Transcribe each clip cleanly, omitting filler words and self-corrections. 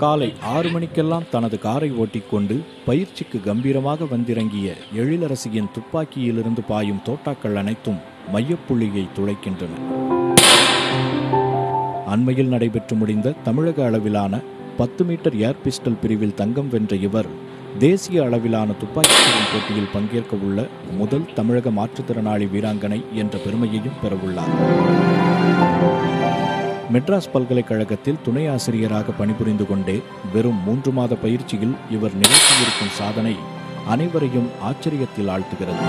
காலை 6 மணிக்கெல்லாம் தனது காரை ஓட்டிக்கொண்டு பயிற்சிக்கு கம்பீரமாக வந்திறங்கிய எழிலரசியின் துப்பாக்கியிலிருந்து பாயும் தோட்டாக்கள் அனைத்தும் மையப்புள்ளியை துளைக்கின்றன. அண்மையில் நடைபெற்று முடிந்த தமிழக அளவிலான 10 மீட்டர் ஏர் பிஸ்டல் பிரிவில் தங்கம் வென்ற இவர் தேசிய அளவிலான துப்பாக்கிச் போட்டியில் பங்கேற்க உள்ள முதல் தமிழக மாற்றுத்திறனாளி வீராங்கனை என்ற பெருமையையும் பெறவுள்ளார். மெட்ராஸ் பல்கலைக்கழகத்தில் துணை ஆசிரியராக பணிபுரிந்து கொண்டே வெறும் 3 மாத பயிற்சியில் இவர் நிகழ்த்தியிருக்கும் சாதனை அனைவரையும் ஆச்சரியத்தில் ஆழ்த்துகிறது.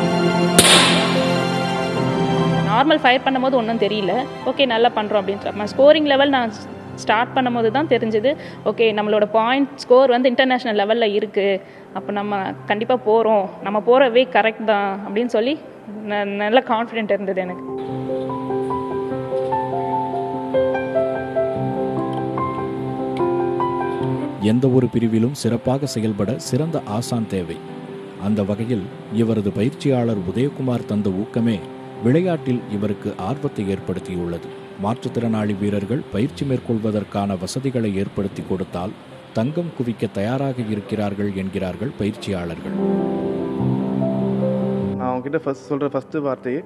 நார்மல் ஃபயர் பண்ணும்போது ஒன்றும் தெரியல, ஓகே நல்லா பண்ணுறோம் அப்படின்ற ஸ்கோரிங் லெவல் நான் ஸ்டார்ட் பண்ணும்போது தான் தெரிஞ்சது, ஓகே நம்மளோட பாயிண்ட் ஸ்கோர் வந்து இன்டர்நேஷ்னல் லெவலில் இருக்குது, அப்போ நம்ம கண்டிப்பாக போகிறோம், நம்ம போகிற வே கரெக்ட் தான் அப்படின்னு சொல்லி நல்ல கான்ஃபிடென்ட் இருந்தது எனக்கு. எந்த ஒரு பிரிவிலும் சிறப்பாக செயல்பட சிறந்த ஆசான் தேவை. அந்த வகையில் இவரது பயிற்சியாளர் உதயகுமார் தந்த ஊக்கமே விளையாட்டில் இவருக்கு ஆர்வத்தை ஏற்படுத்தியுள்ளது. மாற்றுத்திறனாளி வீரர்கள் பயிற்சி மேற்கொள்வதற்கான வசதிகளை ஏற்படுத்தி கொடுத்தால் தங்கம் குவிக்க தயாராக இருக்கிறார்கள் என்கிறார்கள் பயிற்சியாளர்கள். நான் அவங்ககிட்ட ஃபர்ஸ்ட் வார்த்தையே,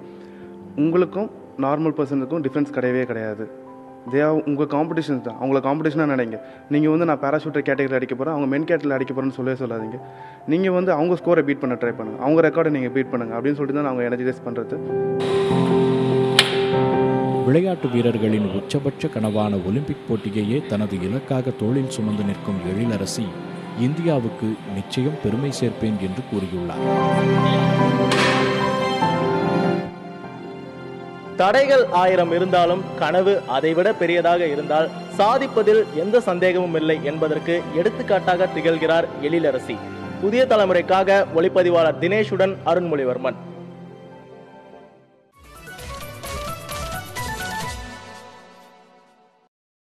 உங்களுக்கும் நார்மல் பர்சனுக்கும் டிஃப்ரென்ஸ் கிடையவே கிடையாது. உங்கள் காம்படிஷன்ஸ் தான், அவங்கள காம்படிஷனாக நினைங்க. நீங்கள் வந்து நான் பேராஷூட்டர் கேட்டகரி அடிக்க போகிறேன், அவங்க மென் கேட்டரில் அடிக்க போகிறேன்னு சொல்லாதீங்க. நீங்கள் வந்து அவங்க ஸ்கோரை பீட் பண்ண ட்ரை பண்ணுங்கள், அவங்க ரெக்கார்டை நீங்கள் பீட் பண்ணுங்கள் அப்படின்னு சொல்லிட்டு தான் அவங்க எனர்ஜைஸ் பண்ணுறது. விளையாட்டு வீரர்களின் உச்சபட்ச கனவான ஒலிம்பிக் போட்டியையே தனது இலக்காக தோளில் சுமந்து நிற்கும் எழிலரசி இந்தியாவுக்கு நிச்சயம் பெருமை சேர்ப்பேன் என்று கூறியுள்ளார். தடைகள் 1000 இருந்தாலும் கனவு அதைவிட பெரியதாக இருந்தால் சாதிப்பதில் எந்த சந்தேகமும் இல்லை என்பதற்கு எடுத்துக்காட்டாக திகழ்கிறார் எழிலரசி. புதிய தலைமுறைக்காக ஒளிப்பதிவாளர் தினேஷுடன் அருண்மொழிவர்மன்.